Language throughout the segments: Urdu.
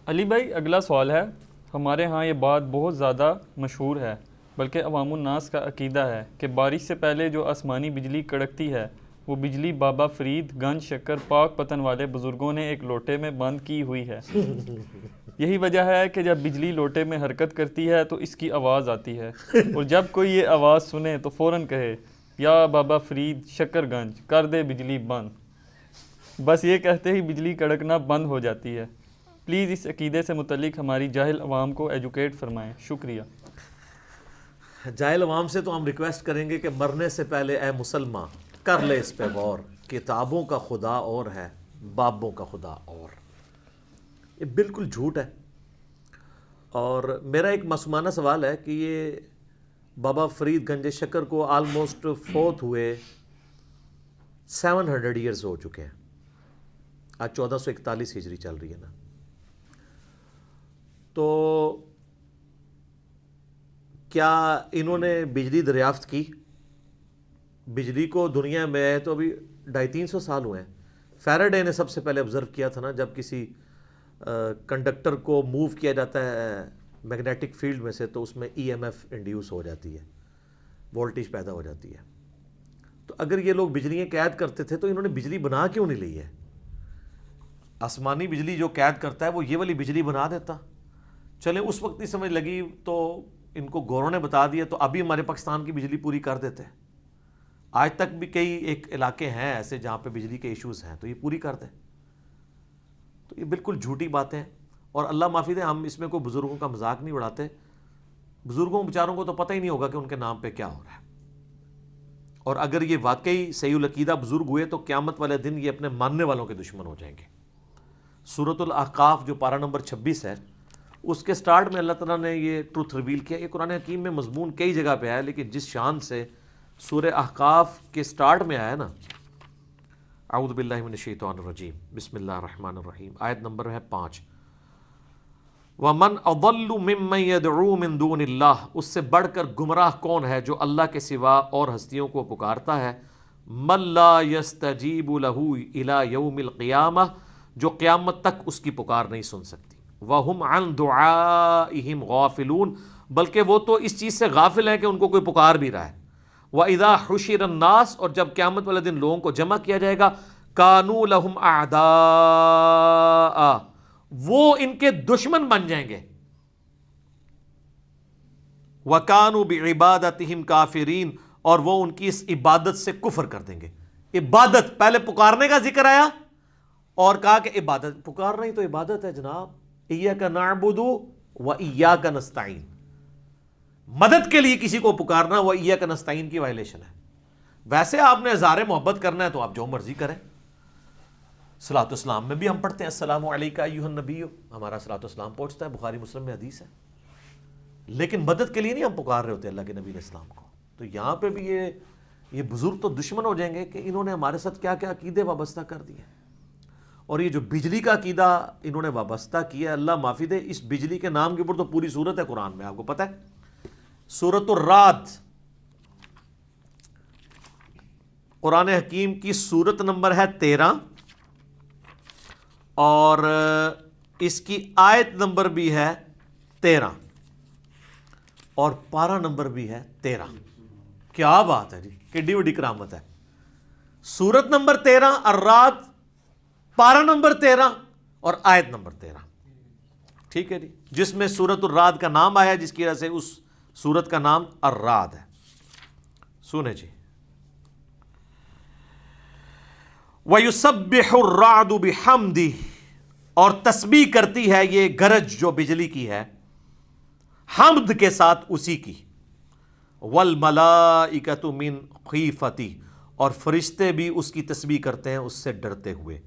علی بھائی اگلا سوال ہے، ہمارے ہاں یہ بات بہت زیادہ مشہور ہے، بلکہ عوام الناس کا عقیدہ ہے کہ بارش سے پہلے جو آسمانی بجلی کڑکتی ہے وہ بجلی بابا فرید گنج شکر پاک پتن والے بزرگوں نے ایک لوٹے میں بند کی ہوئی ہے۔ یہی وجہ ہے کہ جب بجلی لوٹے میں حرکت کرتی ہے تو اس کی آواز آتی ہے، اور جب کوئی یہ آواز سنے تو فوراً کہے یا بابا فرید شکر گنج کر دے بجلی بند۔ بس یہ کہتے ہی بجلی کڑکنا بند ہو جاتی ہے۔ پلیز اس عقیدے سے متعلق ہماری جاہل عوام کو ایجوکیٹ فرمائیں، شکریہ۔ جاہل عوام سے تو ہم ریکویسٹ کریں گے کہ مرنے سے پہلے اے مسلمان کر لے اس پہ غور، کتابوں کا خدا اور ہے، بابوں کا خدا اور۔ یہ بالکل جھوٹ ہے، اور میرا ایک معصومانہ سوال ہے کہ یہ بابا فرید گنج شکر کو آلموسٹ فوت ہوئے 700 ایئرز ہو چکے ہیں، آج 1441 ہجری چل رہی ہے نا، تو کیا انہوں نے بجلی دریافت کی؟ بجلی کو دنیا میں تو ابھی 250-300 سال ہوئے ہیں۔ فیراڈے نے سب سے پہلے آبزرو کیا تھا نا، جب کسی کنڈکٹر کو موو کیا جاتا ہے میگنیٹک فیلڈ میں سے تو اس میں ای ایم ایف انڈیوس ہو جاتی ہے، وولٹیج پیدا ہو جاتی ہے۔ تو اگر یہ لوگ بجلیاں قید کرتے تھے تو انہوں نے بجلی بنا کیوں نہیں لی ہے؟ آسمانی بجلی جو قید کرتا ہے وہ یہ والی بجلی بنا دیتا۔ چلے اس وقت نہیں سمجھ لگی تو ان کو گوروں نے بتا دیا تو ابھی ہمارے پاکستان کی بجلی پوری کر دیتے۔ آج تک بھی کئی ایک علاقے ہیں ایسے جہاں پہ بجلی کے ایشوز ہیں تو یہ پوری کر دیں۔ تو یہ بالکل جھوٹی باتیں ہیں، اور اللہ معافی دے ہم اس میں کوئی بزرگوں کا مذاق نہیں اڑاتے۔ بزرگوں بیچاروں کو تو پتہ ہی نہیں ہوگا کہ ان کے نام پہ کیا ہو رہا ہے، اور اگر یہ واقعی صحیح العقیدہ بزرگ ہوئے تو قیامت والے دن یہ اپنے ماننے والوں کے دشمن ہو جائیں گے۔ سورۃ الاحقاف جو پارہ نمبر 26 ہے، اس کے سٹارٹ میں اللہ تعالیٰ نے یہ ٹروتھ ریویل کیا۔ یہ قرآن حکیم میں مضمون کئی جگہ پہ ہے، لیکن جس شان سے سورہ احقاف کے سٹارٹ میں آیا نا، اعوذ باللہ من الشیطان الرجیم بسم اللہ الرحمن الرحیم، آیت نمبر ہے 5، وَمَنْ أَضَلُّ مِمَّنْ يَدْعُو مِن دُونِ اللَّهِ، اس سے بڑھ کر گمراہ کون ہے جو اللہ کے سوا اور ہستیوں کو پکارتا ہے، مَن لَا يَسْتَجِيبُ لَهُ إِلَى يَوْمِ الْقِيَامَةِ، جو قیامت تک اس کی پکار نہیں سن سکتی، وَهُمْ عَنْ دُعَائِهِمْ غَافِلُونَ، بلکہ وہ تو اس چیز سے غافل ہیں کہ ان کو کوئی پکار بھی رہا ہے، وَإِذَا حُشِرَ النَّاسُ، اور جب قیامت والے دن لوگوں کو جمع کیا جائے گا، كَانُوا لَهُمْ أَعْدَاءَ، وہ ان کے دشمن بن جائیں گے، وَكَانُوا بِعِبَادَتِهِمْ كَافِرِينَ، اور وہ ان کی اس عبادت سے کفر کر دیں گے۔ عبادت، پہلے پکارنے کا ذکر آیا اور کہا کہ عبادت، پکارنا ہی تو عبادت ہے جناب۔ إِيَّاكَ نَعْبُدُ وَإِيَّاكَ نَسْتَعِينُ، مدد کے لیے کسی کو پکارنا وہ إِيَّاكَ نَسْتَعِينُ کی وائلیشن ہے۔ ویسے آپ نے اظہار محبت کرنا ہے تو آپ جو مرضی کریں۔ صلاۃ السلام میں بھی ہم پڑھتے ہیں السلام علیکہ ایھا النبی، ہمارا صلاۃ السلام پہنچتا ہے، بخاری مسلم میں حدیث ہے، لیکن مدد کے لیے نہیں ہم پکار رہے ہوتے اللہ کے نبی علیہ السلام کو۔ تو یہاں پہ بھی یہ بزرگ تو دشمن ہو جائیں گے کہ انہوں نے ہمارے ساتھ کیا کیا عقیدے وابستہ کر دیے، اور یہ جو بجلی کا عقیدہ انہوں نے وابستہ کیا، اللہ معافی دے، اس بجلی کے نام کے اوپر تو پوری صورت ہے قرآن میں، آپ کو پتہ ہے، سورۃ الرعد، قرآن حکیم کی سورت نمبر ہے 13، اور اس کی آیت نمبر بھی ہے 13، اور پارہ نمبر بھی ہے 13۔ کیا بات ہے جی، کڈی وڈی کرامت ہے۔ سورت نمبر 13 الرعد، پارہ نمبر 13 اور آیت نمبر 13، ٹھیک ہے جی، جس میں سورت الرعد کا نام آیا، جس کی وجہ سے اس سورت کا نام الرعد ہے۔ سنیں جی، وَيُسَبِّحُ الرَّعْدُ بِحَمْدِهِ، اور تسبیح کرتی ہے یہ گرج جو بجلی کی ہے حمد کے ساتھ اسی کی، وَالْمَلَائِكَةُ مِنْ خِیفَتِهِ، اور فرشتے بھی اس کی تسبیح کرتے ہیں اس سے ڈرتے ہوئے،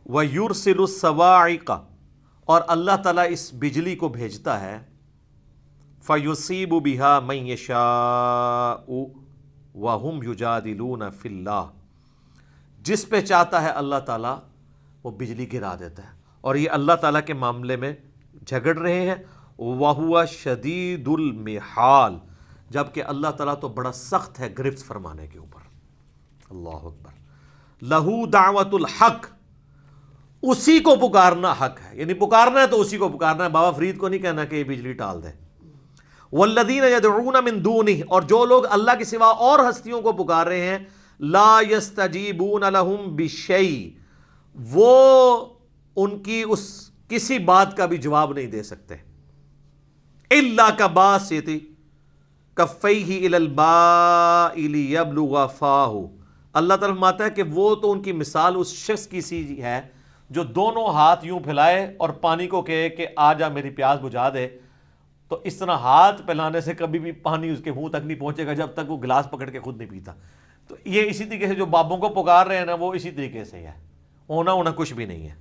وَيُرْسِلُ الصَّوَاعِقَ، اور اللہ تعالیٰ اس بجلی کو بھیجتا ہے، فَيُصِيبُ بِهَا مَن يَشَاءُ وَهُمْ يُجَادِلُونَ فِي اللَّهِ، جس پہ چاہتا ہے اللہ تعالیٰ وہ بجلی گرا دیتا ہے، اور یہ اللہ تعالیٰ کے معاملے میں جھگڑ رہے ہیں، وَهُوَ شَدِيدُ الْمِحَالِ، جبکہ اللہ تعالیٰ تو بڑا سخت ہے گرفت فرمانے کے اوپر۔ اللہ اکبر۔ لَهُ دعوت الحق، اسی کو پکارنا حق ہے، یعنی پکارنا ہے تو اسی کو پکارنا ہے، بابا فرید کو نہیں کہنا کہ یہ بجلی ٹال دے۔ والذین یدعون من دونہ، اور جو لوگ اللہ کے سوا اور ہستیوں کو پکار رہے ہیں، لا یستجیبون لہم بشیء، وہ ان کی اس کسی بات کا بھی جواب نہیں دے سکتے، الا کباسط کفیہ الی الماء لیبلغ فاہ، اللہ تعالیٰ فرماتا ہے کہ وہ تو ان کی مثال اس شخص کی سی ہے جو دونوں ہاتھ یوں پھیلائے اور پانی کو کہے کہ آ جا میری پیاس بجھا دے، تو اس طرح ہاتھ پھیلانے سے کبھی بھی پانی اس کے منہ تک نہیں پہنچے گا جب تک وہ گلاس پکڑ کے خود نہیں پیتا۔ تو یہ اسی طریقے سے جو بابوں کو پکار رہے ہیں نا، وہ اسی طریقے سے ہے، ہونا کچھ بھی نہیں ہے۔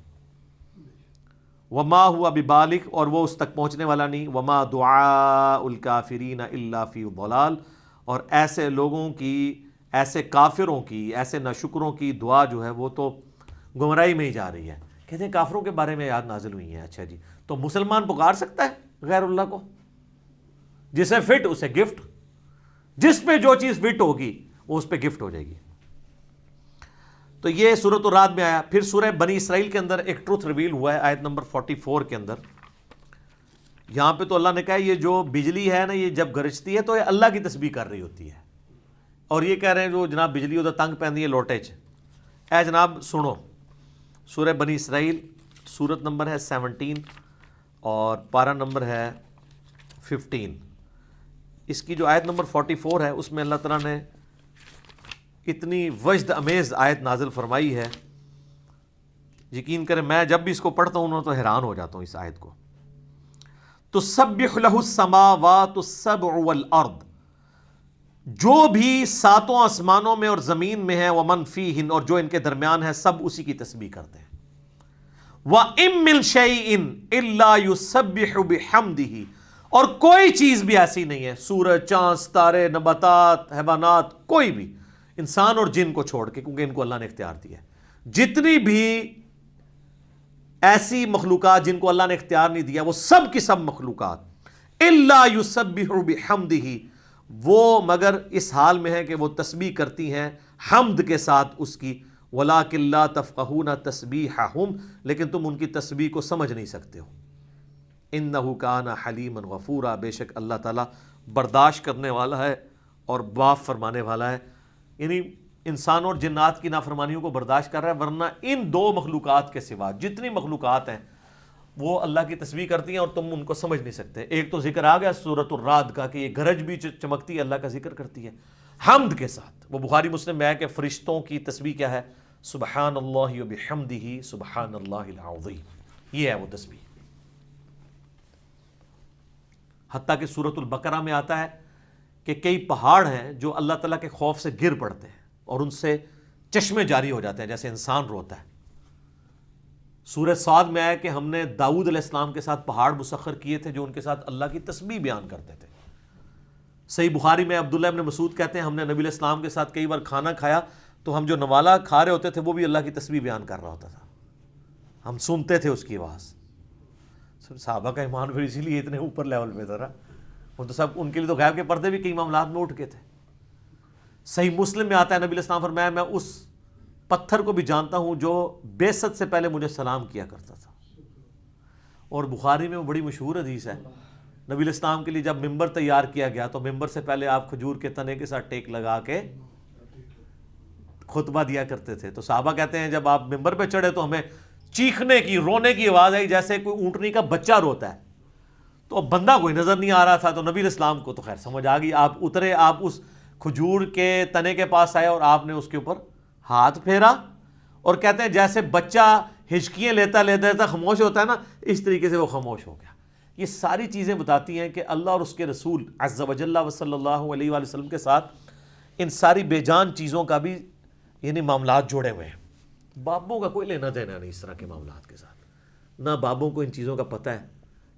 وما ہوا ببالغ، اور وہ اس تک پہنچنے والا نہیں، وما دعاء الکافرین الا فی ضلال، اور ایسے لوگوں کی، ایسے کافروں کی، ایسے ناشکروں کی دعا جو ہے وہ تو گمراہی میں ہی جا رہی ہے۔ کہتے ہیں کافروں کے بارے میں آیات نازل ہوئی ہیں، اچھا جی، تو مسلمان پکار سکتا ہے غیر اللہ کو؟ جسے فٹ اسے گفٹ، جس پہ جو چیز فٹ ہوگی وہ اس پہ گفٹ ہو جائے گی۔ تو یہ سورۃ الرعد میں آیا۔ پھر سورہ بنی اسرائیل کے اندر ایک ٹروتھ ریویل ہوا ہے، آیت نمبر 44 کے اندر۔ یہاں پہ تو اللہ نے کہا یہ جو بجلی ہے نا، یہ جب گرجتی ہے تو یہ اللہ کی تسبیح کر رہی ہوتی ہے، اور یہ کہہ رہے ہیں جو جناب بجلی ہوتا تنگ پہنی ہے لوٹے چ۔ اے جناب سنو، سورہ بنی اسرائیل، سورت نمبر ہے 17 اور پارہ نمبر ہے 15۔ اس کی جو آیت نمبر 44 ہے اس میں اللہ تعالیٰ نے اتنی وجد امیز آیت نازل فرمائی ہے، یقین کریں میں جب بھی اس کو پڑھتا ہوں تو حیران ہو جاتا ہوں اس آیت کو۔ تسبح لہ السماوات السبع والارض، جو بھی ساتوں آسمانوں میں اور زمین میں ہے، ومن فیہن، اور جو ان کے درمیان ہے، سب اسی کی تسبیح کرتے ہیں۔ وَإِن مِّن شَيْءٍ إِلَّا يُسَبِّحُ بِحَمْدِهِ، اور کوئی چیز بھی ایسی نہیں ہے، سورج، چاند، ستارے، نباتات، حیوانات، کوئی بھی، انسان اور جن کو چھوڑ کے، کیونکہ ان کو اللہ نے اختیار دیا ہے، جتنی بھی ایسی مخلوقات جن کو اللہ نے اختیار نہیں دیا، وہ سب کی سب مخلوقات إِلَّا يُسَبِّحُ بِحَمْدِهِ، وہ مگر اس حال میں ہے کہ وہ تسبیح کرتی ہیں حمد کے ساتھ اس کی، وَلَٰكِن لَا تَفْقَهُونَ تَسْبِيحَهُمْ، لیکن تم ان کی تسبیح کو سمجھ نہیں سکتے ہو۔ إِنَّهُ كَانَ حَلِيمًا غَفُورًا، بے شک اللہ تعالیٰ برداشت کرنے والا ہے اور معاف فرمانے والا ہے، یعنی انسان اور جنات کی نافرمانیوں کو برداشت کر رہا ہے، ورنہ ان دو مخلوقات کے سوا جتنی مخلوقات ہیں وہ اللہ کی تسبیح کرتی ہیں اور تم ان کو سمجھ نہیں سکتے۔ ایک تو ذکر آ گیا سورۃ الرعد کا کہ یہ گرج بھی چمکتی ہے، اللہ کا ذکر کرتی ہے حمد کے ساتھ۔ وہ بخاری مسلم میں ہے کہ فرشتوں کی تسبیح کیا ہے؟ سبحان اللہ وبحمدہ سبحان اللہ العظیم، یہ ہے وہ تسبیح۔ حتیٰ کہ سورۃ البقرہ میں آتا ہے کہ کئی پہاڑ ہیں جو اللہ تعالیٰ کے خوف سے گر پڑتے ہیں اور ان سے چشمے جاری ہو جاتے ہیں جیسے انسان روتا ہے۔ سورہ صاد میں آیا کہ ہم نے داؤد علیہ السلام کے ساتھ پہاڑ مسخر کیے تھے جو ان کے ساتھ اللہ کی تسبیح بیان کرتے تھے۔ صحیح بخاری میں عبداللہ ابن مسعود کہتے ہیں ہم نے نبی علیہ السلام کے ساتھ کئی بار کھانا کھایا تو ہم جو نوالا کھا رہے ہوتے تھے وہ بھی اللہ کی تسبیح بیان کر رہا ہوتا تھا، ہم سنتے تھے اس کی آواز۔ صحابہ کا ایمان پھر اسی لیے اتنے اوپر لیول پہ تھا نا، وہ تو سب ان کے لیے تو غیب کے پردے بھی کئی معاملات میں اٹھ کے تھے۔ صحیح مسلم میں آتا ہے نبی علیہ السلام فرمایا میں اس پتھر کو بھی جانتا ہوں جو بعثت سے پہلے مجھے سلام کیا کرتا تھا۔ اور بخاری میں وہ بڑی مشہور حدیث ہے، نبی علیہ السلام کے لیے جب ممبر تیار کیا گیا تو ممبر سے پہلے آپ کھجور کے تنے کے ساتھ ٹیک لگا کے خطبہ دیا کرتے تھے۔ تو صحابہ کہتے ہیں جب آپ ممبر پہ چڑھے تو ہمیں چیخنے کی، رونے کی آواز آئی جیسے کوئی اونٹنی کا بچہ روتا ہے، تو اب بندہ کوئی نظر نہیں آ رہا تھا۔ تو نبی علیہ السلام کو تو خیر سمجھ آ گئی، آپ اترے، آپ اس کھجور کے تنے کے پاس آئے اور آپ نے اس کے اوپر ہاتھ پھیرا، اور کہتے ہیں جیسے بچہ ہچکیاں لیتا لیتا خاموش ہوتا ہے نا، اس طریقے سے وہ خاموش ہو گیا۔ یہ ساری چیزیں بتاتی ہیں کہ اللہ اور اس کے رسول عز و جل و صلی اللہ علیہ وآلہ وسلم کے ساتھ ان ساری بے جان چیزوں کا بھی یعنی معاملات جوڑے ہوئے ہیں۔ بابوں کا کوئی لینا دینا نہیں اس طرح کے معاملات کے ساتھ، نہ بابوں کو ان چیزوں کا پتہ ہے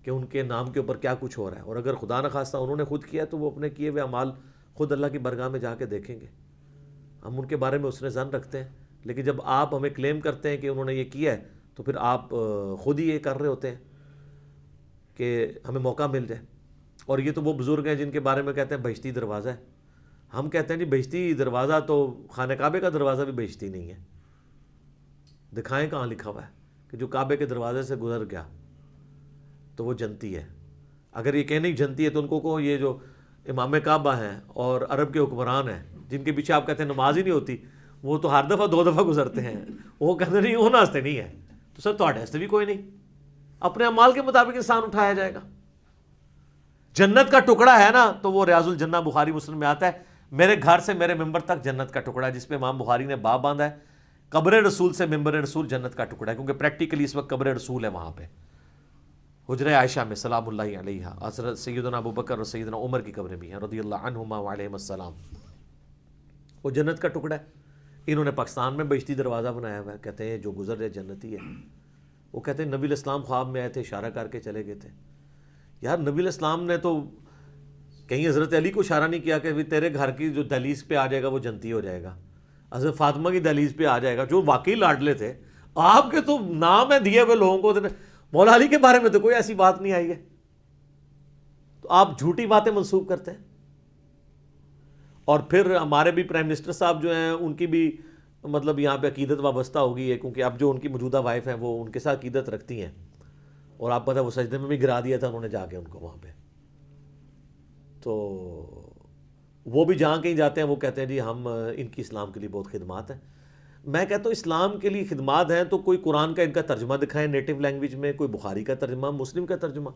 کہ ان کے نام کے اوپر کیا کچھ ہو رہا ہے، اور اگر خدا نخواستہ انہوں نے خود کیا تو وہ اپنے کیے ہوئے اعمال خود اللہ کی بارگاہ میں جا کے دیکھیں گے۔ ہم ان کے بارے میں حسن ظن رکھتے ہیں، لیکن جب آپ ہمیں کلیم کرتے ہیں کہ انہوں نے یہ کیا ہے تو پھر آپ خود ہی یہ کر رہے ہوتے ہیں کہ ہمیں موقع مل جائے۔ اور یہ تو وہ بزرگ ہیں جن کے بارے میں کہتے ہیں بہشتی دروازہ ہے، ہم کہتے ہیں جی بہشتی دروازہ تو خانہ کعبہ کا دروازہ بھی بہشتی نہیں ہے، دکھائیں کہاں لکھا ہوا ہے، کہ جو کعبے کے دروازے سے گزر گیا تو وہ جنتی ہے. اگر یہ کہنے جنتی ہے تو ان کو یہ جو امام کعبہ ہیں اور عرب کے حکمران ہیں جن کے پیچھے آپ کہتے ہیں نماز ہی نہیں ہوتی, وہ تو ہر دفعہ 2 دفعہ گزرتے ہیں, وہ کہتے نہیں وہ ناستے نہیں ہے. تو سر تھوڑے ہستے بھی کوئی نہیں, اپنے اعمال کے مطابق انسان اٹھایا جائے گا. جنت کا ٹکڑا ہے نا تو وہ ریاض الجنہ بخاری مسلم میں آتا ہے, میرے گھر سے میرے ممبر تک جنت کا ٹکڑا ہے, جس پہ امام بخاری نے باب باندھا ہے قبر رسول سے ممبر رسول جنت کا ٹکڑا ہے, کیونکہ پریکٹیکلی اس وقت قبر رسول ہے وہاں پہ حجرہ عائشہ میں سلام اللہ علیہ. حضرت سیدنا ابو بکر اور سیدنا عمر کی قبریں بھی ہیں رضی اللہ عنہما وعلیہم السلام. وہ جنت کا ٹکڑا ہے. انہوں نے پاکستان میں بہشتی دروازہ بنایا ہوا ہے, کہتے ہیں جو گزر رہے جنتی ہے. وہ کہتے ہیں نبی الاسلام خواب میں آئے تھے, اشارہ کر کے چلے گئے تھے. یار نبی الاسلام نے تو کہیں حضرت علی کو اشارہ نہیں کیا کہ تیرے گھر کی جو دہلیز پہ آ جائے گا وہ جنتی ہو جائے گا, حضرت فاطمہ کی دہلیز پہ آ جائے گا, جو واقعی لاڈلے تھے. آپ کے تو نام ہے دیے ہوئے لوگوں کو, مولا علی کے بارے میں تو کوئی ایسی بات نہیں آئی ہے, تو آپ جھوٹی باتیں منسوب کرتے ہیں. اور پھر ہمارے بھی پرائم منسٹر صاحب جو ہیں ان کی بھی مطلب یہاں پہ عقیدت وابستہ ہو گئی ہے, کیونکہ اب جو ان کی موجودہ وائف ہیں وہ ان کے ساتھ عقیدت رکھتی ہیں, اور آپ پتہ وہ سجدے میں بھی گرا دیا تھا انہوں نے جا کے ان کو وہاں پہ. تو وہ بھی جہاں کہیں جاتے ہیں وہ کہتے ہیں جی ہم ان کی اسلام کے لیے بہت خدمات ہیں. میں کہتا ہوں اسلام کے لیے خدمات ہیں تو کوئی قرآن کا ان کا ترجمہ دکھائیں نیٹو لینگویج میں, کوئی بخاری کا ترجمہ, مسلم کا ترجمہ.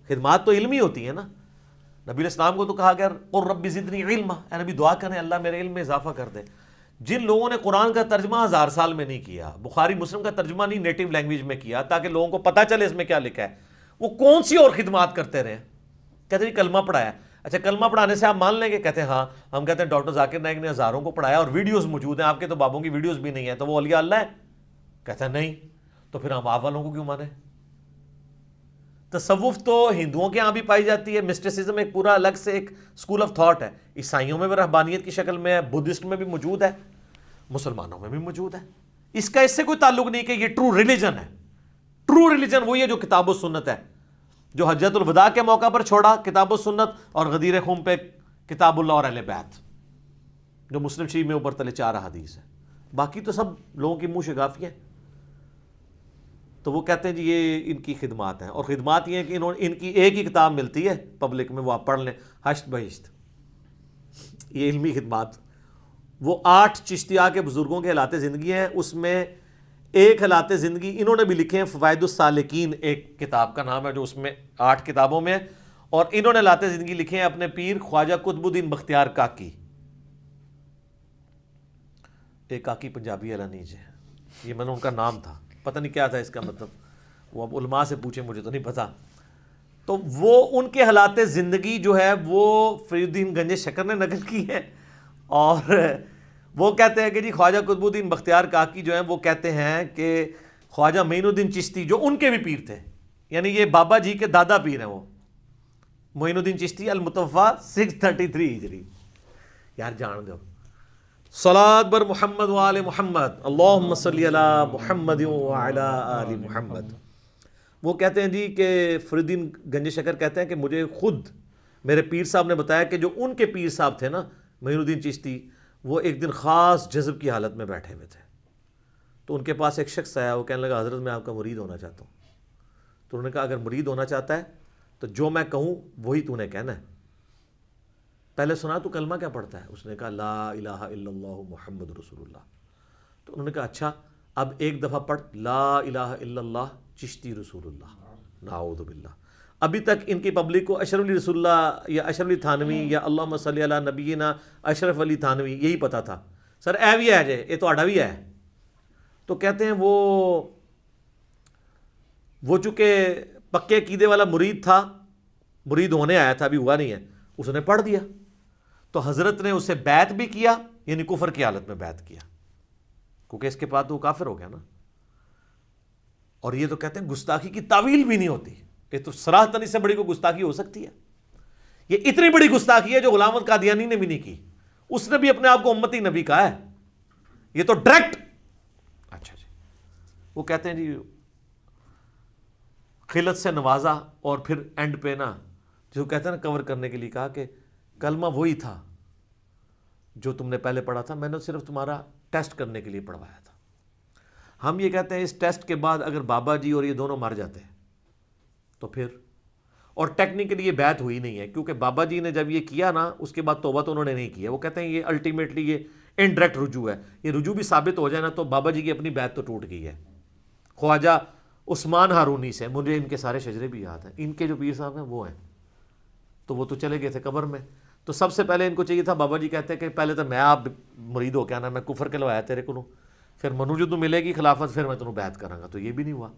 خدمات تو علمی ہوتی ہیں نا. نبی الاسلام کو تو کہا گیا قل رب زدنی علما, اے نبی دعا کریں اللہ میرے علم میں اضافہ کر دے. جن لوگوں نے قرآن کا ترجمہ 1000 سال میں نہیں کیا, بخاری مسلم کا ترجمہ نہیں نیٹو لینگویج میں کیا تاکہ لوگوں کو پتہ چلے اس میں کیا لکھا ہے, وہ کون سی اور خدمات کرتے رہے. کہتے ہیں کلمہ پڑھایا, اچھا کلمہ پڑھانے سے آپ مان لیں گے؟ کہتے ہیں ہاں. ہم کہتے ہیں ڈاکٹر ذاکر نائک نے ہزاروں کو پڑھایا اور ویڈیوز موجود ہیں, آپ کے تو بابوں کی ویڈیوز بھی نہیں ہیں, تو وہ اولیاء اللہ ہے؟ کہتے ہیں نہیں. تو پھر ہم آپ والوں کو کیوں مانیں؟ تصوف تو ہندوؤں کے ہاں بھی پائی جاتی ہے, مسٹسزم ایک پورا الگ سے ایک اسکول آف تھاٹ ہے, عیسائیوں میں بھی رہبانیت کی شکل میں ہے, بدھسٹ میں بھی موجود ہے, مسلمانوں میں بھی موجود ہے. اس کا اس سے کوئی تعلق نہیں کہ یہ ٹرو ریلیجن ہے. ٹرو ریلیجن وہی ہے جو کتاب و سنت ہے, جو حجت الوداع کے موقع پر چھوڑا کتاب و سنت, اور غدیر خم پہ کتاب اللہ اور اہل بیت, جو مسلم شریف میں اوپر تلے 4 احادیث ہے. باقی تو سب لوگوں کی منہ شگافی ہیں. تو وہ کہتے ہیں جی یہ ان کی خدمات ہیں, اور خدمات یہ ہیں کہ ان کی ایک ہی کتاب ملتی ہے پبلک میں, وہ آپ پڑھ لیں, حشت بہشت. یہ علمی خدمات. وہ 8 چشتیہ کے بزرگوں کے حالات زندگی ہیں, اس میں ایک حالات زندگی انہوں نے بھی لکھے ہیں, فوائد السالکین ایک کتاب کا نام ہے جو اس میں 8 کتابوں میں ہے, اور انہوں نے حالات زندگی لکھے ہیں اپنے پیر خواجہ قطب الدین بختیار کاکی. ایک کاکی پنجابی علانیج ہے, یہ میں نے ان کا نام تھا, پتہ نہیں کیا تھا اس کا مطلب, وہ اب علماء سے پوچھیں, مجھے تو نہیں پتہ. تو وہ ان کے حالات زندگی جو ہے وہ فرید الدین گنج شکر نے نقل کی ہے, اور وہ کہتے ہیں کہ جی خواجہ قطب الدین بختیار کاکی جو ہیں وہ کہتے ہیں کہ خواجہ معین الدین چشتی جو ان کے بھی پیر تھے, یعنی یہ بابا جی کے دادا پیر ہیں, وہ معین الدین چشتی المتوفا 633 ہجری. یار جان دو صلاۃ بر محمد وآل محمد, اللہم صلی علی محمد وعلی آل محمد. وہ کہتے ہیں جی کہ فرید الدین گنج شکر کہتے ہیں کہ مجھے خود میرے پیر صاحب نے بتایا کہ جو ان کے پیر صاحب تھے نا معین الدین چشتی, وہ ایک دن خاص جذب کی حالت میں بیٹھے ہوئے تھے, تو ان کے پاس ایک شخص آیا, وہ کہنے لگا حضرت میں آپ کا مرید ہونا چاہتا ہوں. تو انہوں نے کہا اگر مرید ہونا چاہتا ہے تو جو میں کہوں وہی تو نے کہنا ہے, پہلے سنا تو کلمہ کیا پڑھتا ہے؟ اس نے کہا لا الہ الا اللہ محمد رسول اللہ. تو انہوں نے کہا اچھا اب ایک دفعہ پڑھ لا الہ الا اللہ چشتی رسول اللہ, نعوذ باللہ. ابھی تک ان کی پبلک کو اشرف علی رسول اللہ یا اشرف علی تھانوی یا اللہم صلی علی نبینا اشرف علی تھانوی یہی پتا تھا. سر اے بھی ہے جے, یہ تو آڈا بھی ہے. تو کہتے ہیں وہ چونکہ پکے عقیدے والا مرید تھا, مرید ہونے آیا تھا, ابھی ہوا نہیں ہے, اس نے پڑھ دیا. تو حضرت نے اسے بیعت بھی کیا, یعنی کفر کی حالت میں بیعت کیا, کیونکہ اس کے بعد تو وہ کافر ہو گیا نا. اور یہ تو کہتے ہیں گستاخی کی تعویل بھی نہیں ہوتی, یہ تو صراحتاً اس سے بڑی کوئی گستاخی ہو سکتی ہے؟ یہ اتنی بڑی گستاخی ہے جو غلام احمد قادیانی نے بھی نہیں کی, اس نے بھی اپنے آپ کو امتی نبی کہا ہے, یہ تو ڈائریکٹ. اچھا جی, وہ کہتے ہیں جی خلت سے نوازا, اور پھر اینڈ پہ نا جو کہتے ہیں نا کور کرنے کے لیے کہا کہ کلمہ وہی تھا جو تم نے پہلے پڑھا تھا, میں نے صرف تمہارا ٹیسٹ کرنے کے لیے پڑھوایا تھا. ہم یہ کہتے ہیں اس ٹیسٹ کے بعد اگر بابا جی اور یہ دونوں مر جاتے ہیں تو پھر، اور ٹیکنیکلی یہ بیعت ہوئی نہیں ہے، کیونکہ بابا جی نے جب یہ کیا نا اس کے بعد توبہ تو انہوں نے نہیں کیا. وہ کہتے ہیں یہ الٹیمیٹلی یہ انڈائریکٹ رجوع ہے، یہ رجوع بھی ثابت ہو جائے نا تو بابا جی کی اپنی بیعت تو ٹوٹ گئی ہے. خواجہ عثمان ہارونی سے، مجھے ان کے سارے شجرے بھی یاد ہیں، ان کے جو پیر صاحب ہیں وہ ہیں، تو وہ تو چلے گئے تھے قبر میں. تو سب سے پہلے ان کو چاہیے تھا، بابا جی کہتے ہیں کہ پہلے تو میں آپ مرید ہو کے آنا، میں کفر کے لوایا تیرے کو، پھر منو جو تو ملے گی خلافت پھر میں تمہیں بیعت کراں گا. تو یہ بھی نہیں ہوا.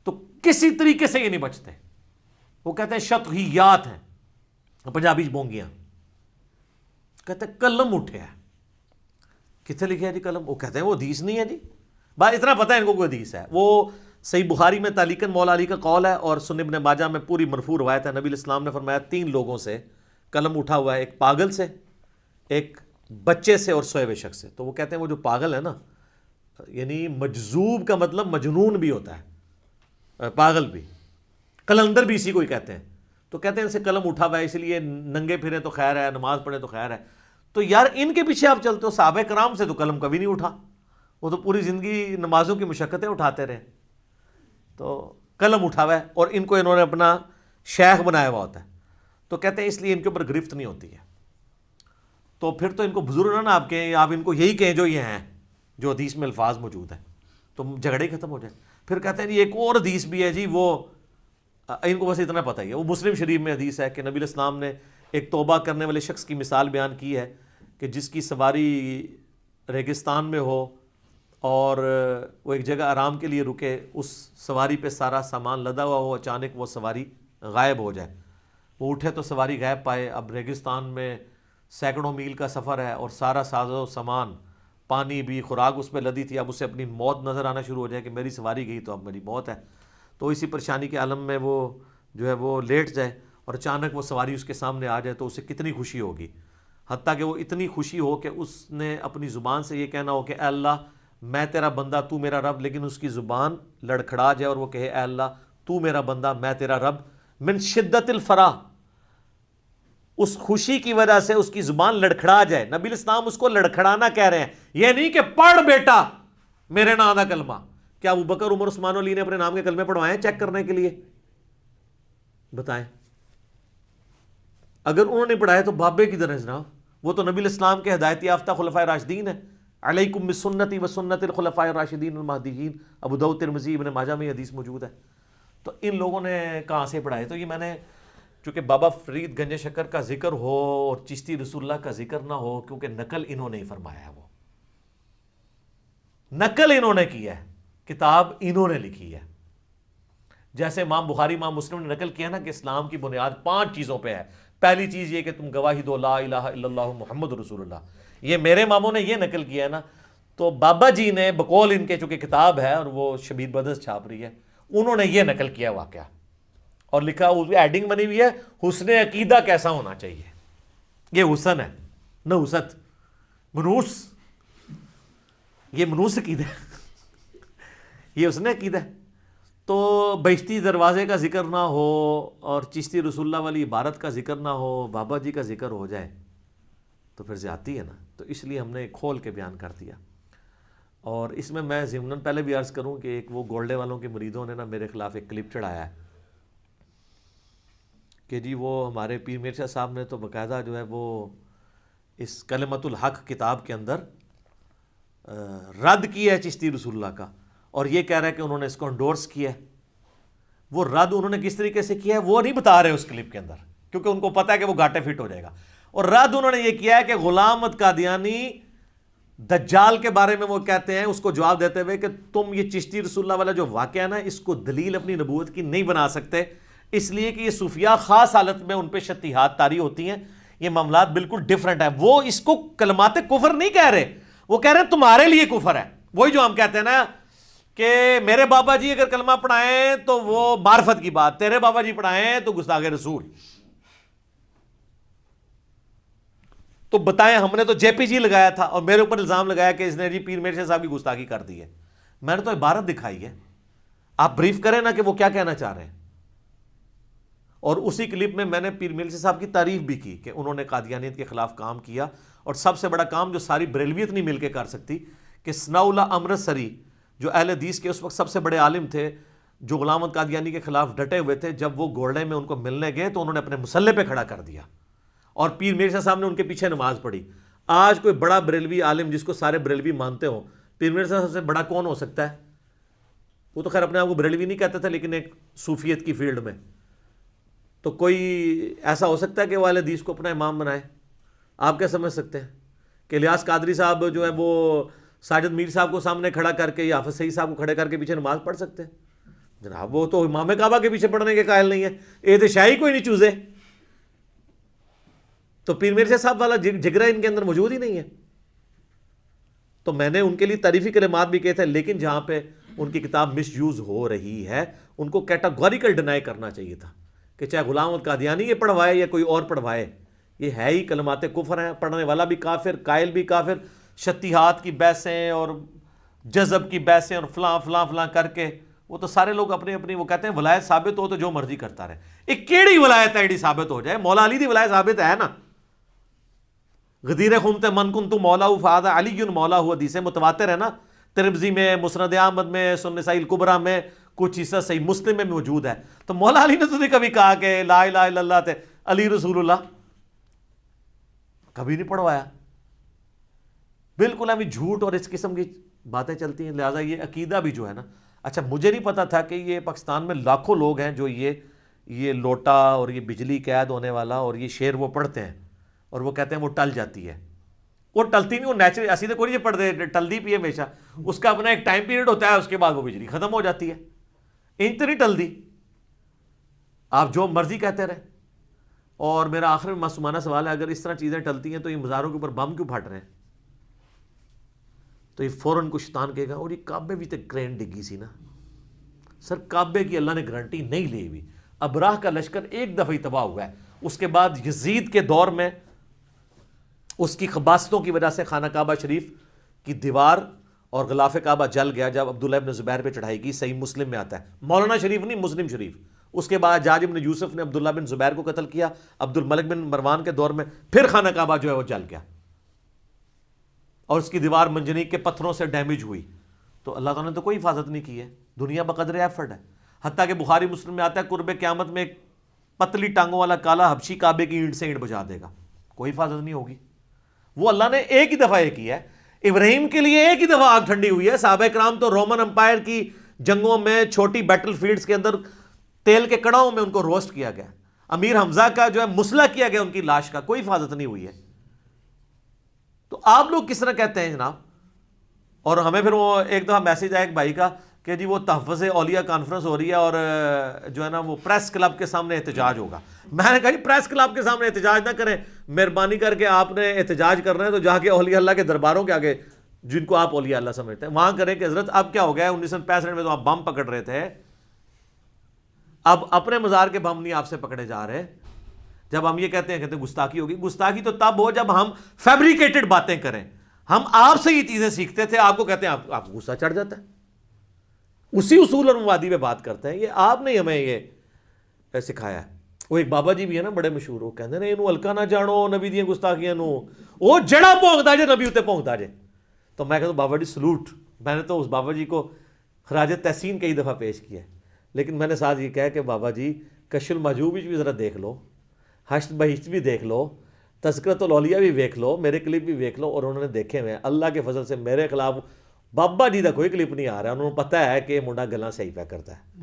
تو کسی طریقے سے یہ نہیں بچتے. وہ کہتے ہیں شطحیات ہیں، پنجابی بونگیاں. کہتے ہیں قلم اٹھے ہے. کتنے لکھے ہے جی قلم؟ وہ کہتے ہیں وہ حدیث نہیں ہے جی. بات اتنا پتہ ہے ان کو کوئی حدیث ہے. وہ صحیح بخاری میں تعلیقاً مولا علی کا قول ہے، اور سنن ابن ماجہ میں پوری مرفوع روایت ہے. نبی علیہ السلام نے فرمایا 3 لوگوں سے قلم اٹھا ہوا ہے، ایک پاگل سے، ایک بچے سے، اور سوئے ہوئے شخص سے. تو وہ کہتے ہیں وہ جو پاگل ہے نا، یعنی مجذوب کا مطلب مجنون بھی ہوتا ہے، پاگل بھی، قلندر بھی اسی کو ہی کہتے ہیں. تو کہتے ہیں ان سے قلم اٹھا ہوا ہے، اس لیے ننگے پھریں تو خیر ہے، نماز پڑھیں تو خیر ہے. تو یار ان کے پیچھے آپ چلتے ہو، صحابہ کرام سے تو قلم کبھی نہیں اٹھا، وہ تو پوری زندگی نمازوں کی مشقتیں اٹھاتے رہے. تو قلم اٹھا ہوا ہے، اور ان کو انہوں نے اپنا شیخ بنایا ہوا ہوتا ہے. تو کہتے ہیں اس لیے ان کے اوپر گرفت نہیں ہوتی ہے. تو پھر تو ان کو بزرگ نہ آپ کہیں، آپ ان کو یہی کہیں جو یہ ہیں، جو حدیث میں الفاظ موجود ہیں، تو جھگڑے ہی ختم ہو جائے. پھر کہتے ہیں جی ایک اور حدیث بھی ہے جی، وہ ان کو بس اتنا پتہ ہی ہے. وہ مسلم شریف میں حدیث ہے کہ نبی علیہ السلام نے ایک توبہ کرنے والے شخص کی مثال بیان کی ہے کہ جس کی سواری ریگستان میں ہو اور وہ ایک جگہ آرام کے لیے رکے، اس سواری پہ سارا سامان لدا ہوا ہو، اچانک وہ سواری غائب ہو جائے. وہ اٹھے تو سواری غائب پائے. اب ریگستان میں سینکڑوں میل کا سفر ہے اور سارا ساز و سامان، پانی بھی، خوراک اس پہ لدی تھی. اب اسے اپنی موت نظر آنا شروع ہو جائے کہ میری سواری گئی تو اب میری موت ہے. تو اسی پریشانی کے عالم میں وہ جو ہے وہ لیٹ جائے اور اچانک وہ سواری اس کے سامنے آ جائے تو اسے کتنی خوشی ہوگی. حتیٰ کہ وہ اتنی خوشی ہو کہ اس نے اپنی زبان سے یہ کہنا ہو کہ اے اللہ میں تیرا بندہ تو میرا رب، لیکن اس کی زبان لڑکھڑا جائے اور وہ کہے اے اللہ تو میرا بندہ میں تیرا رب. من شدت الفرح، اس خوشی کی وجہ سے اس کی زبان لڑکھڑا جائے. نبی الاسلام اس کو لڑکھڑانا کہہ رہے ہیں، یہ نہیں کہ پڑھ بیٹا میرے نام دا کلمہ. کیا ابو بکر، عمر، عثمان و علی نے اپنے نام کے کلمے پڑھوائے ہیں چیک کرنے کے لیے؟ بتائیں. اگر انہوں نے پڑھائے تو بابے کی طرح جناب، وہ تو نبی الاسلام کے ہدایت یافتہ خلفائے راشدین ہیں. علیکم بسنتی و سنت الخلفاء الراشدین المہدیین. ابو داؤد، ترمذی، ابن ماجہ میں حدیث موجود ہے. تو ان لوگوں نے کہاں سے پڑھائے؟ تو یہ میں نے، چونکہ بابا فرید گنج شکر کا ذکر ہو اور چشتی رسول اللہ کا ذکر نہ ہو، کیونکہ نقل انہوں نے ہی فرمایا ہے، وہ نقل انہوں نے کی ہے، کتاب انہوں نے لکھی ہے. جیسے امام بخاری، امام مسلم نے نقل کیا نا کہ اسلام کی بنیاد 5 چیزوں پہ ہے. پہلی چیز یہ کہ تم گواہی دو لا الہ الا اللہ محمد رسول اللہ. یہ میرے اماموں نے یہ نقل کیا ہے نا. تو بابا جی نے بقول ان کے، چونکہ کتاب ہے اور وہ شبیر بدرس چھاپ رہی ہے، انہوں نے یہ نقل کیا واقعہ اور لکھا، اس میں ایڈنگ بنی ہوئی ہے حسن عقیدہ کیسا ہونا چاہیے. یہ حسن ہے نہ حسد، منوس، یہ منوس عقیدہ ہے، یہ حسن عقیدہ ہے. تو بہشتی دروازے کا ذکر نہ ہو اور چشتی رسول اللہ والی عبارت کا ذکر نہ ہو، بابا جی کا ذکر ہو جائے تو پھر زیادتی ہے نا. تو اس لیے ہم نے کھول کے بیان کر دیا. اور اس میں ضمناً پہلے بھی عرض کروں کہ ایک وہ گولڈے والوں کے مریدوں نے نا میرے خلاف ایک کلپ چڑھایا ہے کہ جی وہ ہمارے پیر مرشد صاحب نے تو باقاعدہ جو ہے وہ اس کلمۃ الحق کتاب کے اندر رد کیا ہے چشتی رسول اللہ کا، اور یہ کہہ رہا ہے کہ انہوں نے اس کو انڈورس کیا ہے. وہ رد انہوں نے کس طریقے سے کیا ہے وہ نہیں بتا رہے اس کلپ کے اندر، کیونکہ ان کو پتہ ہے کہ وہ گھاٹے فٹ ہو جائے گا. اور رد انہوں نے یہ کیا ہے کہ غلام احمد قادیانی دجال کے بارے میں وہ کہتے ہیں، اس کو جواب دیتے ہوئے کہ تم یہ چشتی رسول اللہ والا جو واقعہ ہے نا، اس کو دلیل اپنی نبوت کی نہیں بنا سکتے، اس لیے کہ یہ صوفیاء خاص حالت میں ان پہ شتیحات طاری ہوتی ہیں، یہ معاملات بالکل ڈیفرنٹ ہے. وہ اس کو کلمات کفر نہیں کہہ رہے، وہ کہہ رہے ہیں تمہارے لیے کفر ہے. وہی جو ہم کہتے ہیں نا کہ میرے بابا جی اگر کلمہ پڑھائیں تو وہ معرفت کی بات، تیرے بابا جی پڑھائیں تو گستاخ رسول. تو بتائیں، ہم نے تو جے پی جی لگایا تھا اور میرے اوپر الزام لگایا کہ اس نے جی پیر مرشد صاحب کی گستاخی کر دی ہے. میں نے تو عبارت دکھائی ہے، آپ بریف کریں نا کہ وہ کیا کہنا چاہ رہے ہیں. اور اسی کلپ میں میں نے پیر مرشد صاحب کی تعریف بھی کی کہ انہوں نے قادیانیت کے خلاف کام کیا، اور سب سے بڑا کام جو ساری بریلویت نہیں مل کے کر سکتی کہ ثناء اللہ امرتسری جو اہل حدیث کے اس وقت سب سے بڑے عالم تھے، جو غلام احمد قادیانی کے خلاف ڈٹے ہوئے تھے، جب وہ گھوڑے میں ان کو ملنے گئے تو انہوں نے اپنے مسلح پہ کھڑا کر دیا اور پیر مرزا صاحب نے ان کے پیچھے نماز پڑھی. آج کوئی بڑا بریلوی عالم جس کو سارے بریلوی مانتے ہوں، پیر مرزا صاحب سے بڑا کون ہو سکتا ہے؟ وہ تو خیر اپنے آپ کو بریلوی نہیں کہتے تھے لیکن ایک صوفیت کی فیلڈ میں. تو کوئی ایسا ہو سکتا ہے کہ وہ اہل حدیث کو اپنا امام بنائے؟ آپ کیا سمجھ سکتے ہیں کہ الیاس قادری صاحب جو ہے وہ ساجد میر صاحب کو سامنے کھڑا کر کے یا حافظ سعید صاحب کو کھڑے کر کے پیچھے نماز پڑھ سکتے ہیں؟ جناب وہ تو امام کعبہ کے پیچھے پڑھنے کے قائل نہیں ہے، اے شاہی کوئی نہیں چوزے. تو پیر مرزا صاحب والا جگرہ ان کے اندر موجود ہی نہیں ہے. تو میں نے ان کے لیے تعریفی کلمات بھی کہے تھے، لیکن جہاں پہ ان کی کتاب مس یوز ہو رہی ہے ان کو کیٹاگوریکل ڈینائی کرنا چاہیے تھا کہ چاہے غلام احمد قادیانی یہ پڑھوائے یا کوئی اور پڑھوائے، یہ ہے ہی کلمات کفر ہیں، پڑھنے والا بھی کافر، قائل بھی کافر. شتیہات کی بحثیں اور جذب کی بحثیں اور فلاں فلاں فلاں کر کے وہ تو سارے لوگ اپنی اپنی وہ کہتے ہیں ولایت ثابت ہو تو جو مرضی کرتا رہے. ایک کیڑی ولایت ہے ایڈی ثابت ہو جائے؟ مولا علی دی ولایت ثابت ہے نا. غدیر خمت من کنت مولا فہذا علی مولا ہوا، حدیث متواتر ہے نا، ترمذی میں، مسند احمد میں، سنن نسائی الکبریٰ میں، کچھ حصہ صحیح مسلم میں موجود ہے. تو مولا علی نے تو نہیں کبھی کہا کہ لا الہ الا اللہ تے علی رسول اللہ، کبھی نہیں پڑھوایا. بالکل ابھی جھوٹ اور اس قسم کی باتیں چلتی ہیں. لہٰذا یہ عقیدہ بھی جو ہے نا، اچھا مجھے نہیں پتا تھا کہ یہ پاکستان میں لاکھوں لوگ ہیں جو یہ لوٹا اور یہ بجلی قید ہونے والا اور یہ شعر وہ پڑھتے ہیں اور وہ کہتے ہیں وہ ٹل جاتی ہے. وہ ٹلتی نہیں، وہ نیچرل ایسی تو کوئی نہیں پڑھتے ٹلدی پی ہے ہمیشہ، اس کا اپنا ایک ٹائم پیریڈ ہوتا ہے، اس کے بعد وہ بجلی ختم ہو جاتی ہے. انج تو نہیں ٹلدی، آپ جو مرضی کہتے رہے. اور میرا آخر میں معصومانہ سوال ہے، اگر اس طرح چیزیں ٹلتی ہیں تو یہ مزاروں کے اوپر بم کیوں پھٹ رہے ہیں؟ تو یہ فوراً کو شیطان کہے گا اور یہ کعبے بھی تو کرین ڈگی سی نا. سر کعبے کی اللہ نے گارنٹی نہیں لی ہوئی. ابراہ کا لشکر ایک دفعہ ہی تباہ ہوا ہے، اس کے بعد یزید کے دور میں اس کی خباستوں کی وجہ سے خانہ کعبہ شریف کی دیوار اور غلاف کعبہ جل گیا جب عبداللہ ابن زبیر پہ چڑھائی کی. صحیح مسلم میں آتا ہے، مولانا شریف نہیں، مسلم شریف. اس کے بعد حجاج ابن یوسف نے عبداللہ بن زبیر کو قتل کیا. عبد الملک بن مروان کے دور میں پھر خانہ کعبہ جو ہے وہ جل گیا اور اس کی دیوار منجنیق کے پتھروں سے ڈیمیج ہوئی. تو اللہ تعالیٰ نے تو کوئی حفاظت نہیں کی ہے. دنیا بقدر ایفرٹ ہے. حتیٰ کہ بخاری مسلم میں آتا ہے قرب قیامت میں ایک پتلی ٹانگوں والا کالا حبشی کعبے کی اینٹ سے اینٹ بجا دے گا، کوئی حفاظت نہیں ہوگی. وہ اللہ نے ایک ہی دفعہ یہ کیا ہے. ابراہیم کے لیے ایک ہی دفعہ آگ ٹھنڈی ہوئی ہے. صحابہ کرام تو رومن امپائر کی جنگوں میں چھوٹی بیٹل فیلڈز کے اندر تیل کے کڑاؤں میں ان کو روسٹ کیا گیا. امیر حمزہ کا جو ہے مسلح کیا گیا ان کی لاش کا، کوئی حفاظت نہیں ہوئی ہے. تو آپ لوگ کس طرح کہتے ہیں جناب؟ اور ہمیں پھر وہ ایک دفعہ میسج آیا ایک بھائی کا کہ جی وہ تحفظ اولیاء کانفرنس ہو رہی ہے اور جو ہے نا وہ پریس کلب کے سامنے احتجاج ہوگا. میں نے کہا جی پریس کلب کے سامنے احتجاج نہ کریں، مہربانی کر کے آپ نے احتجاج کرنا ہے تو جا کے اولیاء اللہ کے درباروں کے آگے جن کو آپ اولیاء اللہ سمجھتے ہیں وہاں کریں کہ حضرت اب کیا ہو گیا ہے، 1965 میں تو آپ بم پکڑ رہے تھے، اب اپنے مزار کے بم نہیں آپ سے پکڑے جا رہے. جب ہم یہ کہتے ہیں گستاخی ہوگی، گستاخی تو تب ہو جب ہم فیبریکیٹڈ باتیں کریں. ہم آپ سے یہ چیزیں سیکھتے تھے، آپ کو کہتے ہیں آپ غصہ چڑھ جاتا ہے، اسی اصول اور مبادی پہ بات کرتے ہیں. یہ آپ نے ہمیں یہ سکھایا ہے. وہ ایک بابا جی بھی ہے نا بڑے مشہور، وہ کہتے ہیں انہوں ہلکا نہ جانو نبی دیاں گستاخیاں نو، وہ جڑا پونکتا جے نبی اتنے پونکتا جے. تو میں کہتا ہوں بابا جی سلوٹ. میں نے تو اس بابا جی کو خراج تحسین کئی دفعہ پیش کیا ہے، لیکن میں نے ساتھ یہ کہا کہ بابا جی کشف المحجوب بھی ذرا دیکھ لو، حشر بہشت بھی دیکھ لو، تذکرۃ الاولیاء بھی دیکھ لو، میرے کلپ بھی دیکھ لو. اور انہوں نے دیکھے ہوئے اللہ کے فضل سے میرے خلاف بابا جی کا کوئی کلپ نہیں آ رہا. انہوں نے پتہ ہے کہ منڈا گلاں صحیح پہ کرتا ہے،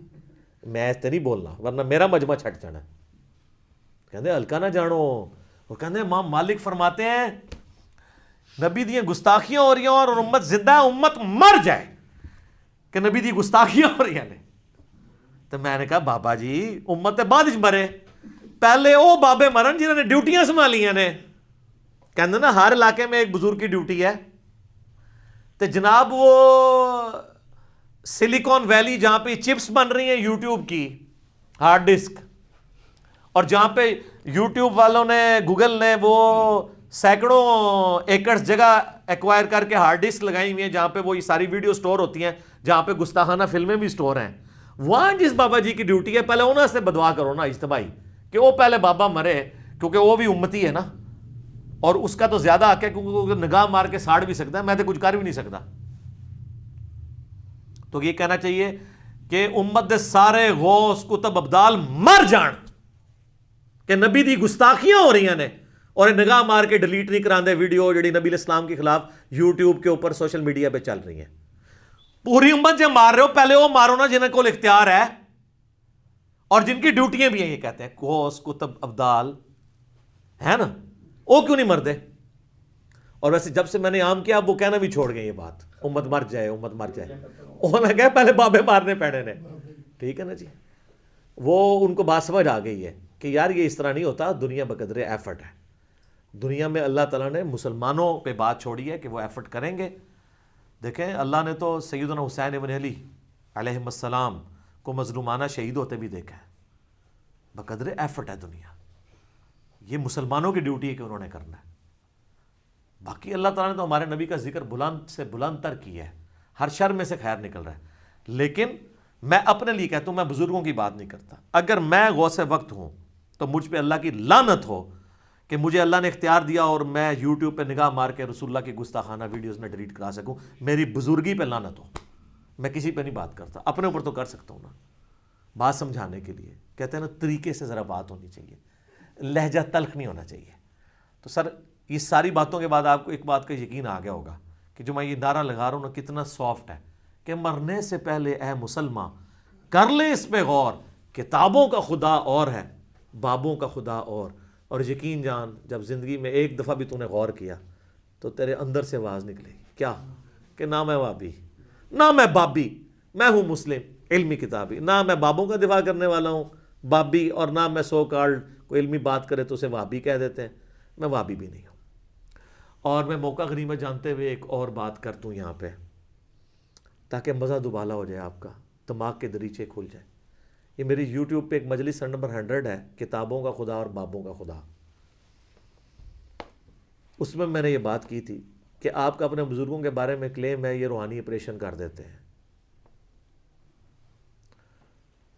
میں اس تے نہیں بولنا ورنہ میرا مجمع چھٹ جانا. کہتے ہلکا نہ جانو. وہ کہتے ہیں امام مالک فرماتے ہیں نبی دی گستاخیاں ہو رہی ہیں اور امت زندہ ہے، امت مر جائے کہ نبی دی گستاخیاں ہو رہی ہیں. تو میں نے کہا بابا جی امت بعد مرے، پہلے وہ بابے مرن جنہوں نے ڈیوٹیاں سنبھالیاں نے. کہتے نا ہر علاقے میں ایک بزرگ کی ڈیوٹی ہے. تو جناب وہ سلیکون ویلی جہاں پہ چپس بن رہی ہیں یوٹیوب کی ہارڈ ڈسک، اور جہاں پہ یوٹیوب والوں نے گوگل نے وہ سینکڑوں ایکڑ جگہ ایکوائر کر کے ہارڈ ڈسک لگائی ہوئی ہیں جہاں پہ وہ یہ ساری ویڈیو سٹور ہوتی ہیں، جہاں پہ گستاخانہ فلمیں بھی سٹور ہیں، وہاں جس بابا جی کی ڈیوٹی ہے پہلے انہوں سے بدعا کرو نا اجتماعی کہ وہ پہلے بابا مرے، کیونکہ وہ بھی امتی ہے نا، اور اس کا تو زیادہ حق ہے کیونکہ نگاہ مار کے ساڑ بھی سکتا ہے، میں تو کچھ کر بھی نہیں سکتا. تو یہ کہنا چاہیے کہ امت دے سارے غوث کتب ابدال مر جان کہ نبی دی گستاخیاں ہو رہی ہیں اور نگاہ مار کے ڈیلیٹ نہیں کراندے ویڈیو جڑی نبی علیہ السلام کے خلاف یوٹیوب کے اوپر سوشل میڈیا پہ چل رہی ہیں. پوری امت جو مار رہے ہو پہلے وہ مارو نا جنہیں کو اختیار ہے اور جن کی ڈیوٹیاں بھی ہیں. یہ کہتے ہیں غوث کتب ابدال ہے نا, وہ کیوں نہیں مردے؟ اور ویسے جب سے میں نے عام کیا اب وہ کہنا بھی چھوڑ گئے یہ بات, امت مر جائے امت مر جائے. انہوں نے کہا پہلے بابے مارنے پڑے نے. ٹھیک ہے نا جی, وہ ان کو بات سمجھ آ گئی ہے کہ یار یہ اس طرح نہیں ہوتا, دنیا بقدر ایفرٹ ہے. دنیا میں اللہ تعالیٰ نے مسلمانوں پہ بات چھوڑی ہے کہ وہ ایفرٹ کریں گے. دیکھیں اللہ نے تو سیدنا حسین ابن علی علیہ السلام کو مظلومانہ شہید ہوتے بھی دیکھا ہے. بقدر ایفرٹ ہے دنیا. یہ مسلمانوں کی ڈیوٹی ہے کہ انہوں نے کرنا ہے. باقی اللہ تعالیٰ نے تو ہمارے نبی کا ذکر بلند سے بلند تر کیا ہے, ہر شر میں سے خیر نکل رہا ہے. لیکن میں اپنے لیے کہتا ہوں, میں بزرگوں کی بات نہیں کرتا. اگر میں غوث وقت ہوں تو مجھ پہ اللہ کی لعنت ہو کہ مجھے اللہ نے اختیار دیا اور میں یوٹیوب پہ نگاہ مار کے رسول اللہ کی گستاخانہ ویڈیوز میں ڈیلیٹ کرا سکوں. میری بزرگی پہ لعنت ہو. میں کسی پہ نہیں بات کرتا, اپنے اوپر تو کر سکتا ہوں نا, بات سمجھانے کے لیے. کہتے ہیں نا طریقے سے ذرا بات ہونی چاہیے, لہجہ تلخ نہیں ہونا چاہیے. تو سر یہ ساری باتوں کے بعد آپ کو ایک بات کا یقین آ گیا ہوگا کہ جو میں یہ نعرہ لگا رہا ہوں نا کتنا سافٹ ہے کہ مرنے سے پہلے اے مسلمان کر لے اس پہ غور, کتابوں کا خدا اور ہے بابوں کا خدا اور یقین جان جب زندگی میں ایک دفعہ بھی تو نے غور کیا تو تیرے اندر سے آواز نکلے گی کیا کہ نہ میں وابی نہ میں بابی, میں ہوں مسلم علمی کتابی. نہ میں بابوں کا دفاع کرنے والا ہوں بابی, اور نہ میں سو کالڈ کوئی علمی بات کرے تو اسے وابی کہہ دیتے ہیں. میں وابی بھی نہیں ہوں. اور میں موقع غنیمت جانتے ہوئے ایک اور بات کر دوں یہاں پہ تاکہ مزہ دوبالا ہو جائے, آپ کا دماغ کے دریچے کھل جائیں. یہ میری یوٹیوب پہ ایک مجلس نمبر 100 ہے, کتابوں کا خدا اور بابوں کا خدا. اس میں نے یہ بات کی تھی کہ آپ کا اپنے بزرگوں کے بارے میں کلیم ہے یہ روحانی آپریشن کر دیتے ہیں.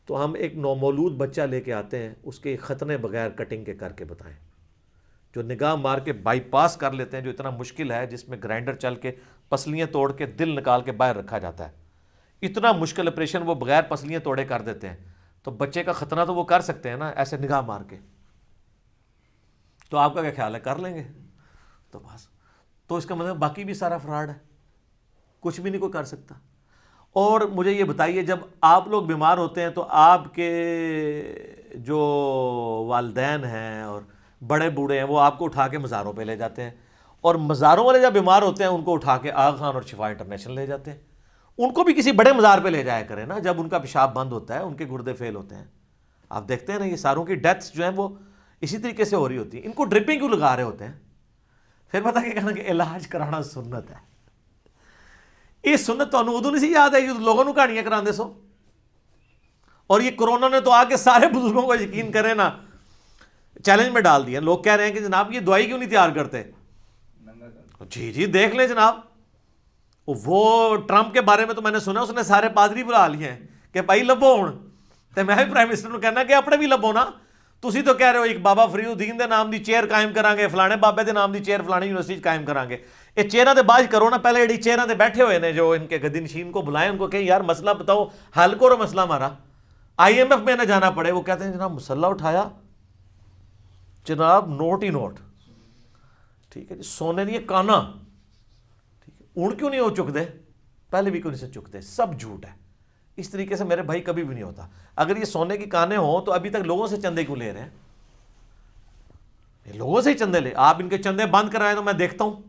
تو ہم ایک نومولود بچہ لے کے آتے ہیں, اس کے ختنے بغیر کٹنگ کے کر کے بتائیں, جو نگاہ مار کے بائی پاس کر لیتے ہیں, جو اتنا مشکل ہے جس میں گرائنڈر چل کے پسلیاں توڑ کے دل نکال کے باہر رکھا جاتا ہے. اتنا مشکل آپریشن وہ بغیر پسلیاں توڑے کر دیتے ہیں. تو بچے کا ختنہ تو وہ کر سکتے ہیں نا ایسے نگاہ مار کے. تو آپ کا کیا خیال ہے, کر لیں گے؟ تو بس, تو اس کا مطلب باقی بھی سارا فراڈ ہے, کچھ بھی نہیں کوئی کر سکتا. اور مجھے یہ بتائیے جب آپ لوگ بیمار ہوتے ہیں تو آپ کے جو والدین ہیں اور بڑے بوڑھے ہیں وہ آپ کو اٹھا کے مزاروں پہ لے جاتے ہیں, اور مزاروں والے جب بیمار ہوتے ہیں ان کو اٹھا کے آغا خان اور شفا انٹرنیشنل لے جاتے ہیں. ان کو بھی کسی بڑے مزار پہ لے جایا کریں نا جب ان کا پیشاب بند ہوتا ہے, ان کے گردے فیل ہوتے ہیں. آپ دیکھتے ہیں نا یہ ساروں کی ڈیتھس جو ہیں وہ اسی طریقے سے ہو رہی ہوتی ہیں. ان کو ڈرپنگ کیوں لگا رہے ہوتے ہیں؟ پھر پتہ کہ کہنا کہ علاج کرانا سنت ہے. یہ سنت تو ادو نہیں سی یاد ہے, یہ لوگوں کو کہانیاں کراندے سو. اور یہ کرونا نے تو آ کے سارے بزرگوں کو یقین کرے نا چیلنج میں ڈال دیا. لوگ کہہ رہے ہیں کہ جناب یہ دوائی کیوں نہیں تیار کرتے؟ جی دیکھ لیں جناب, وہ ٹرمپ کے بارے میں تو میں نے سنا اس نے سارے پادری بلا لیے ہیں کہ بھائی لبو ہوں. تو میں بھی پرائم منسٹر کو کہنا کہ اپنے بھی لبو نا. تسی تو کہہ رہے ہو ایک بابا فرید الدین دے نام دی چیئر قائم کران گے, فلانے بابے دے نام دی چیئر فلانی یونیورسٹی قائم کران گے. یہ چیئراں دے باج کرو نا, پہلے جڑی چیئراں دے بیٹھے ہوئے نے جو ان کے گدی نشین کو بلائیں ان کو کہیں یار مسئلہ بتاؤ, حل کرو مسئلہ ہمارا. IMF میں نہ جانا پڑے, وہ کہتے ہیں جناب مسئلہ اٹھایا جناب نوٹ ہی نوٹ. ٹھیک ہے جی, سونے نہیں کانا. ٹھیک ہے, اون کیوں نہیں ہو چک دے, پہلے بھی کیوں نہیں سے چکتے, سب جھوٹ ہے. اس طریقے سے میرے بھائی کبھی بھی نہیں ہوتا. اگر یہ سونے کی کانے ہوں تو ابھی تک لوگوں سے چندے کیوں لے رہے ہیں؟ لوگوں سے ہی چندے لے, آپ ان کے چندے بند کرائیں تو میں دیکھتا ہوں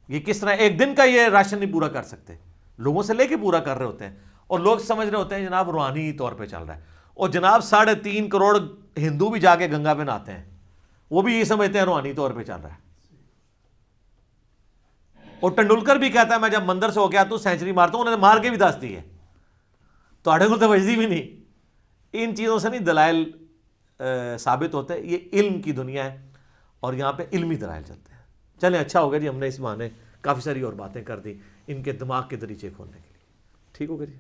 یہ کس طرح ایک دن کا یہ راشن نہیں پورا کر سکتے, لوگوں سے لے کے پورا کر رہے ہوتے ہیں. اور لوگ سمجھ رہے ہوتے ہیں جناب روحانی طور پہ چل رہا ہے. اور جناب 3.5 کروڑ ہندو بھی جا کے گنگا پہ نہاتے ہیں, وہ بھی یہ سمجھتے ہیں روحانی طور پہ چل رہا ہے. اور ٹنڈولکر بھی کہتا ہے میں جب مندر سے ہو گیا تو سینچری مارتا ہوں, انہوں نے مار کے بھی دس دی ہے. تو آڑے کو تو وجدی بھی نہیں. ان چیزوں سے نہیں دلائل ثابت ہوتے. یہ علم کی دنیا ہے اور یہاں پہ علمی دلائل چلتے ہیں. چلیں اچھا ہو گیا جی, ہم نے اس بہانے کافی ساری اور باتیں کر دی ان کے دماغ کے دریچے کھولنے کے لیے. ٹھیک ہو گیا جی.